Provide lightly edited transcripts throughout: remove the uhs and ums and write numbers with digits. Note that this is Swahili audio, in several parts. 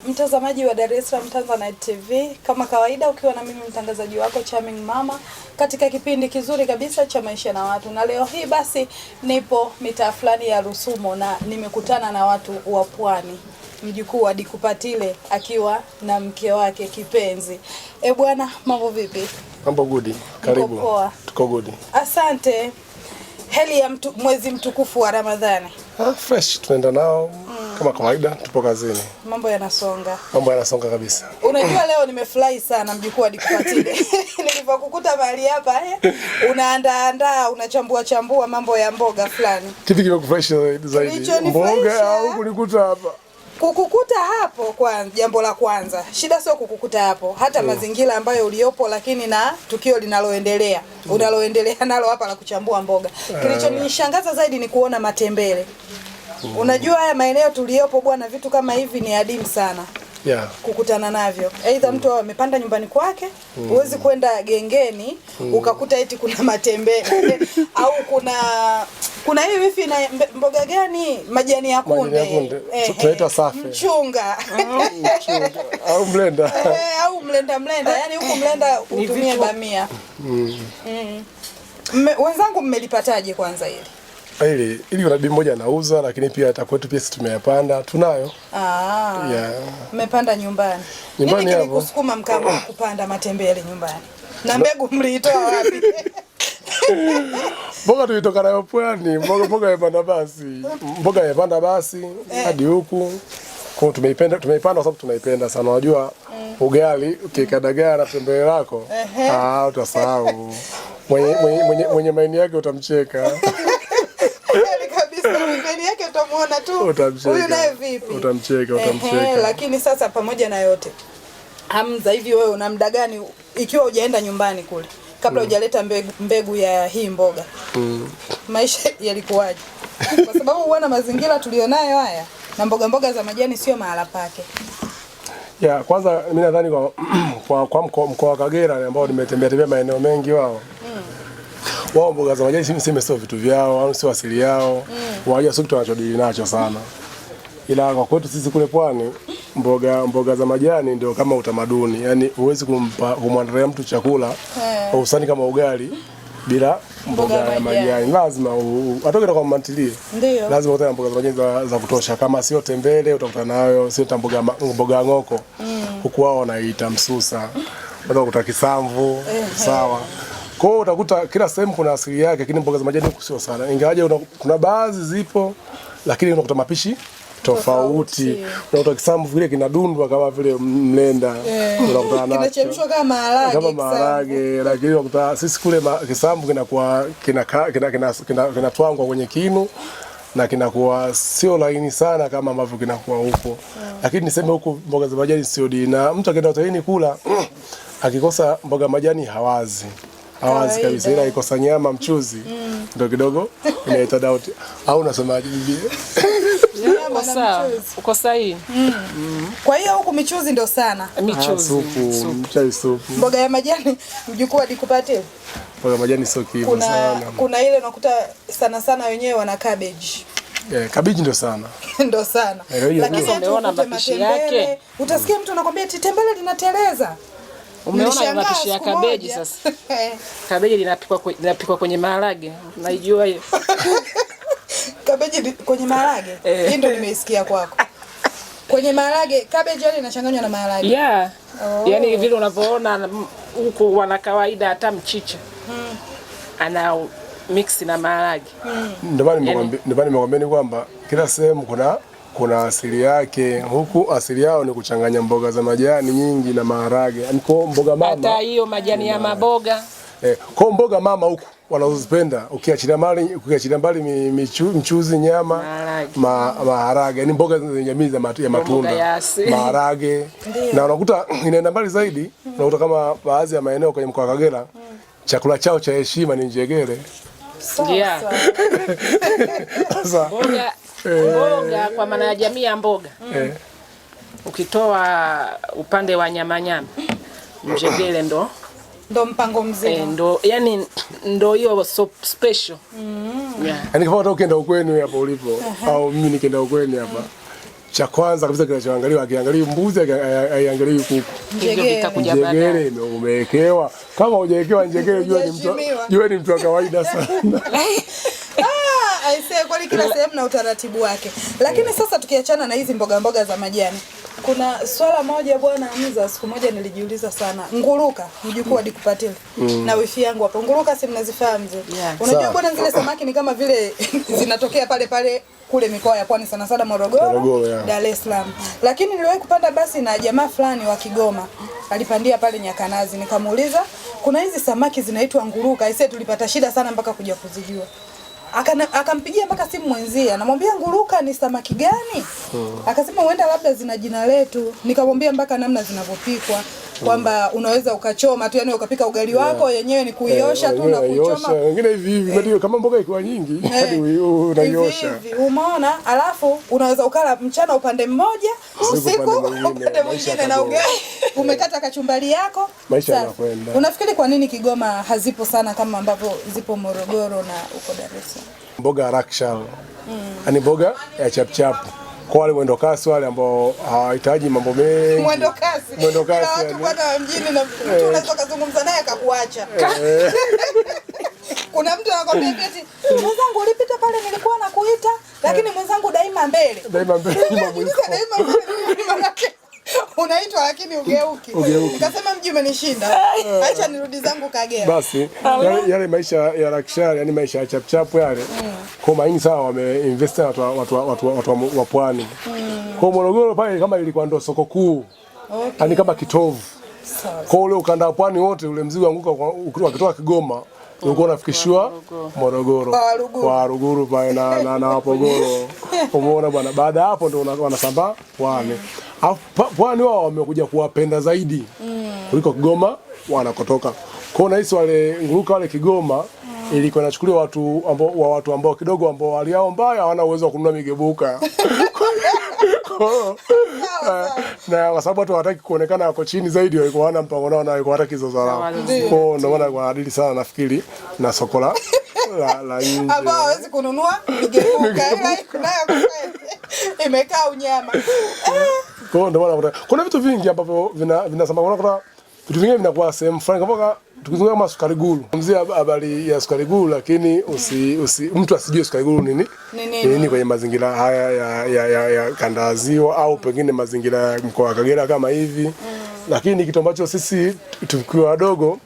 Mtazamaji wa Dar es Salaam Tanzanite TV, kama kawaida ukiwa na mimi mtangazaji wako Charming Mama katika kipindi kizuri kabisa cha maisha na watu. Na leo hii basi nipo mitaa fulani ya Rusumo na nimekutana na watu wa Pwani. Mjukuu wa Dikupatile akiwa na mke wake kipenzi. Bwana, mambo vipi? Mambo good. Karibu. Tuko good. Asante. Heli ya mwezi mtukufu wa Ramadhani. Fresh tunaenda nao. Kama kawaida tupo kazini. Mambo yanasonga. Mambo yanasonga kabisa. Unajua leo nimefurahi sana mjukuu wa Dikupatile. Nilipokukuta mahali hapa unaandaa unachambua mambo ya mboga fulani. Kipi kimekufurahisha zaidi? Mboga au kunikuta hapa? Kukukuta hapo kwa jambo la kwanza. Shida sio kukukuta hapo, hata mazingira ambayo uliopo, lakini na tukio linaloendelea. Unaloendelea nalo hapa la kuchambua mboga. Kilichonishangaza zaidi ni kuona matembele. Unajua haya maeneo tuliopo bwana, vitu kama hivi ni adimu sana. Kukutana navyo. Aidha mtu amepanda nyumbani kwake, huwezi kwenda gengeni ukakuta eti kuna matembele au kuna hii wifi na mboga gani, majani ya kunde. Tunaita safi. Mchunga. Au mlenda. Au mlenda. Yaani huko mlenda utumie bamia. Wenzangu mmelipataje kwanza hili? Ili kuna bibi mmoja anauza, lakini pia hata kwetu pia sisi tumeyapanda, tunayo. Mmepanda nyumbani. Nyumbani hapo. Kusukuma mkama kupanda matembele nyumbani. Na mbegu mliitoa wapi? Mboga tulitoka nayo Pwani, mboga yapanda basi hadi huku. Kwa tumeipanda kwa sababu tunaipenda sana. Unajua ugali ukikadagaa na tembele lako, utasahau. Mwenye maini yake utamcheka. Mbele yake utamuona tu. Huyu naye vipi? Utamcheka. Lakini sasa pamoja na yote, Hamza, hivi wewe una muda gani ikiwa hujaenda nyumbani kule kabla hujaleta mbegu ya hii mboga? Maisha yalikuwaje? Kwa sababu uona mazingira tulionayo haya na mboga za majani sio mahala pake. Kwanza mimi nadhani kwa mkoa wa Kagera ambao nimetembea maeneo mengi wao mboga za majani sio vitu vyao au sio asili yao. Wajua sio kitu wanachodili nacho sana. Ila kwa kwetu sisi kule Pwani mboga za majani ndio kama utamaduni. Yaani huwezi kumwandalia mtu chakula usani kama ugali bila mboga ya majani. Lazima atoke kwa mantilie. Lazima utane mboga za majani za kutosha. Kama sio tembele utakutana nayo, sio mboga ngoko. Huku wao wanaita msusa. Utakuta kisamvu, sawa. Kwa hiyo utakuta kila sehemu kuna asili yake, lakini mboga za majani huku sio sana. Ingawaje kuna baadhi zipo, lakini unakuta mapishi tofauti. Unakuta kisamvu vile kinadundwa kama vile mlenda. Unakuta kinachemshwa kama maharage, lakini unakuta sisi kule kisamvu kinakuwa kinatwangwa kwenye kinu na kinakuwa sio laini sana kama ambavyo kinakuwa huko. Lakini niseme huko mboga za majani sio dina. Mtu akienda hotelini kula akikosa mboga majani hawazi kabisa, ila ikosa nyama mchuzi ndio kidogo inaita doubt. Au unasemaje bibi? Uko sahihi. Kwa hiyo huku michuzi ndio sana. Supu. Mboga ya majani mjukuu wa Dikupatile. Mboga ya majani sio kivu sana. Kuna ile unakuta sana wenyewe wana cabbage. Cabbage ndio sana. Ndio sana. Lakini umeona mapishi yake. Utasikia mtu anakuambia tembele linateleza. Umeona mapishi ya kabeji sasa. Kabeji linapikwa kwenye maharage. Unaijua hiyo? Kabeji kwenye maharage? Hii ndio nimeisikia kwako. Kwenye maharage, kabeji yani inachanganywa na maharage. Yaani vile unavyoona huko wana kawaida hata mchicha. Ana mix na maharage. Ndio maana nimekwambia kwamba kila sehemu kuna asili yake. Huku asili yao ni kuchanganya mboga za majani nyingi na maharage. Yaani kwa mboga mama. Hata hiyo majani ya maboga. Kwa mboga mama huku wanazozipenda ukiachilia mbali mchuzi, nyama, maharage. Yaani mboga zenye jamii ya matunda, maharage. Na unakuta inaenda mbali zaidi. Unakuta kama baadhi ya maeneo kwenye mkoa wa Kagera chakula chao cha heshima ni njegere. Mboga kwa maana ya jamii ya mboga. Ukitoa upande wa nyama njegele ndo mpango mzima. Ndo hiyo so special. Yaani kama ukienda ukweni hapo ulipo au mimi nikienda ukweni hapa cha kwanza kabisa kinachoangaliwa, akiangalia mbuzi, aiangalia kuku. Njegere umewekewa. Kama hujawekewa njegere, jua ni mtu wa kawaida sana. Aisee, kwani kila sehemu na utaratibu wake. Lakini sasa tukiachana na hizi mboga za majani, kuna swala moja bwana Hamza, siku moja nilijiuliza sana. Nguruka, mjukuu wa Dikupatile na wifi yangu hapo. Nguruka si mnazifahamu zile. Yeah. Unajua bwana zile samaki ni kama vile zinatokea pale kule mikoa ya Pwani, sana sana Morogoro, yeah. Dar es Salaam. Lakini niliwahi kupanda basi na jamaa fulani wa Kigoma. Alipandia pale Nyakanazi, nikamuuliza kuna hizi samaki zinaitwa nguruka. Aisee, tulipata shida sana mpaka kuja kuzijua. Akampigia mpaka simu mwenzie, anamwambia nguruka ni samaki gani? Akasema huenda labda zina jina letu. Nikamwambia mpaka namna zinavyopikwa, kwamba unaweza ukachoma tu, yani ukapika ugali wako yenyewe ni kuiosha tu na kuchoma. Wengine hivi kama mboga ikiwa nyingi hadi unaiosha. Hivi umeona? Alafu unaweza ukala mchana upande mmoja, usiku upande mwingine na ugali. Umekata kachumbari yako. Maisha yanakwenda. Unafikiri kwa nini Kigoma hazipo sana kama ambavyo zipo Morogoro na uko Dar es Salaam? Mboga rakshal. Yaani mboga ya chapchapu. Kwa wale mwendo kasi, wale ambao hawahitaji mambo mengi. Mwendo kasi. Watu bwana mjini na mtu unaweza kuzungumza naye akakuacha. Kuna mtu anakuambia eti mwenzangu ulipita pale nilikuwa nakuita, lakini mwenzangu daima mbele. Daima mbele. Unaitwa lakini ugeuki. Nikasema mji umenishinda. Acha nirudi zangu Kagera. Basi yale maisha ya rakshari, yani maisha ya chapchapu yale. Kwa maini sawa wameinvest watu wa Pwani. Kwa Morogoro pale kama ilikuwa ndo soko kuu. Yaani kama kitovu. Kwa ule ukanda wa Pwani wote ule mzigo anguka ukitoka Kigoma ulikuwa unafikishwa Morogoro. Kwa Waruguru pale na Wapogoro. Umeona bwana, baada hapo ndo wanasambaa Pwani. Pwani wao wamekuja kuwapenda zaidi kuliko Kigoma wanakotoka. Kwa nahisi wale nguruka wale Kigoma ilikuwa inachukuliwa watu ambao kidogo ambao hali yao mbaya hawana uwezo wa kununua migebuka. Na kwa sababu watu hawataki kuonekana wako chini zaidi, walikuwa wana mpango nao na walikuwa hawataki hizo dharau. Kwa ndio maana wanadili sana nafikiri na soko la nje. Ambao hawezi kununua migebuka nayo imekaa unyama. Kwa ndio maana kuna vitu vingi ambavyo vinasambaa, kuna vitu vingine vinakuwa sehemu fulani kama tukizungumza kama sukari guru. Mzee habari ya sukari guru, lakini mtu asijue sukari guru nini kwenye mazingira haya ya kanda ya Ziwa au pengine mazingira ya mkoa wa Kagera kama hivi. Lakini kitu ambacho sisi tukiwa wadogo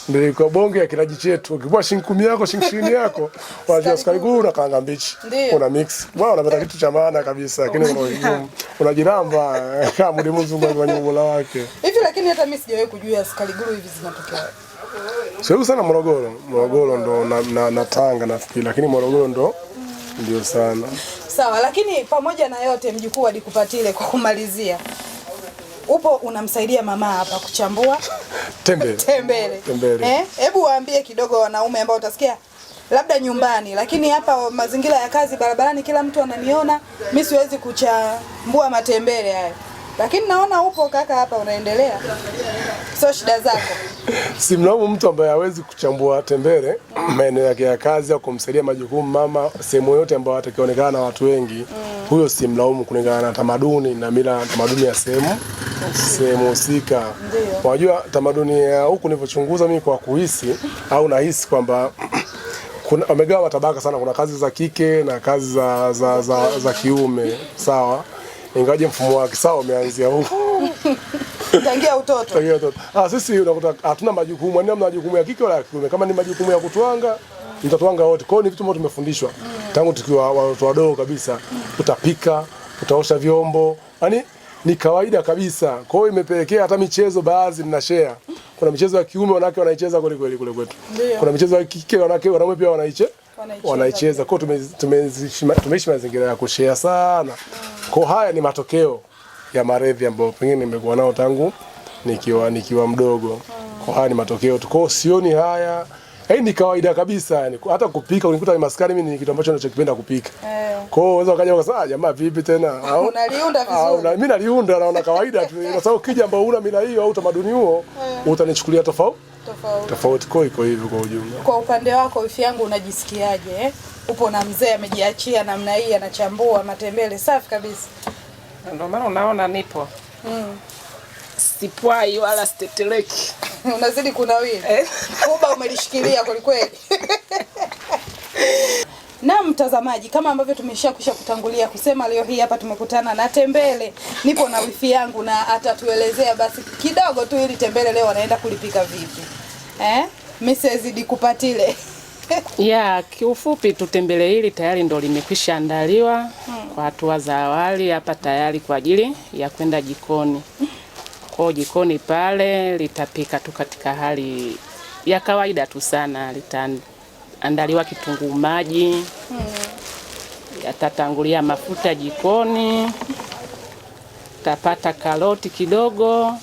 ndio kwa bonge ya kilaji chetu, ukipua shilingi 10 yako, shilingi 20 yako, unajua sukari guru na karanga mbichi. Una mix. Bwana unapata kitu cha maana kabisa, lakini unajiramba kama mzungu kwa nyumba wake. Hivi lakini hata mimi sijawahi kujua sukari guru hivi zinatokea. Sio sana Morogoro ndo na Tanga nafikiri, lakini Morogoro ndio sana. Sawa, lakini pamoja na yote mjukuu wa Dikupatile, kwa kumalizia, upo unamsaidia mama hapa kuchambua tembele. Hebu waambie kidogo wanaume ambao utasikia labda nyumbani, lakini hapa mazingira ya kazi barabarani kila mtu ananiona, mimi siwezi kuchambua matembele haya. Lakini naona upo kaka hapa unaendelea. Sio shida zako. Simlaumu mtu ambaye hawezi kuchambua tembele maeneo yake ya kazi au kumsaidia majukumu mama sehemu yote ambayo atakionekana na watu wengi. Huyo simlaumu kulingana na tamaduni na mila na tamaduni ya sehemu husika. Unajua tamaduni ya huku nilipochunguza mimi kwa kuhisi au nahisi kwamba kuna wamegawa tabaka sana, kuna kazi za kike na kazi za kiume, sawa? Ingaje mfumo wake sawa umeanzia huko. Tangia utoto. Sisi unakuta hatuna majukumu, ni majukumu ya kike wala ya kiume. Kama ni majukumu ya kutwanga, mtatwanga wote. Kwa hiyo ni vitu ambavyo tumefundishwa tangu tukiwa watoto wadogo kabisa. Utapika, utaosha vyombo. Yaani ni kawaida kabisa. Kwa hiyo imepelekea hata michezo baadhi mna share. Kuna michezo ya kiume wanawake wanaicheza kule kwetu. Kuna michezo ya kike wanaume pia wanaicheza. Kwa hiyo tumeishi mazingira ya kushare sana. Kwa haya ni matokeo ya maradhi ambayo pengine nimekuwa nao tangu nikiwa mdogo. Kwa haya ni matokeo tu. Kwa hiyo sioni haya. Ni kawaida kabisa yani. Hata kupika unikuta ni maskani, mimi ni kitu ambacho ninachokipenda kupika. Kwa hiyo unaweza ukaja ukasema jamaa vipi tena? Au unaliunda vizuri. Mimi naliunda naona kawaida tu. Kwa sababu ukija ambao una mila hiyo au tamaduni huo utanichukulia tofauti kwa hivyo kwa ujumla. Kwa upande wako wifi yangu unajisikiaje? Upo na mzee amejiachia namna hii anachambua matembele safi kabisa. Ndio maana unaona nipo. Sipwai wala steteleki. Unazidi kunawili. Kuba umelishikilia kweli kweli. Na mtazamaji, kama ambavyo tumeshakwisha kutangulia kusema, leo hii hapa tumekutana na Tembele. Nipo na wifi yangu na atatuelezea basi kidogo tu ili Tembele leo anaenda kulipika vipi. Mrs. Dikupatile. Ya, kiufupi tu Tembele hili tayari ndo limekwisha andaliwa kwa hatua za awali, hapa tayari kwa ajili ya kwenda jikoni. Kwa jikoni pale litapika tu katika hali ya kawaida tu sana. Litaandaliwa kitunguu maji, yatatangulia mafuta jikoni, tapata karoti kidogo,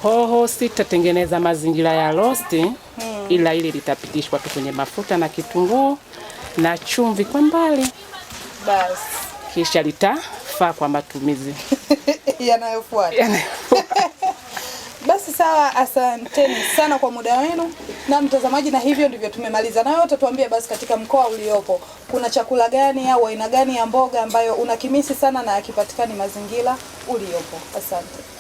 hoho, sitatengeneza mazingira ya rosti, ila ili litapitishwa tu kwenye mafuta na kitunguu na chumvi kwa mbali. Basi Kisha litafaa kwa matumizi yanayofuata. Basi sawa, asanteni sana kwa muda wenu na mtazamaji, na hivyo ndivyo tumemaliza. Na wewe utatuambia basi katika mkoa uliopo kuna chakula gani au aina gani ya mboga ambayo unakimisi sana na yakipatikani mazingira uliopo. Asante.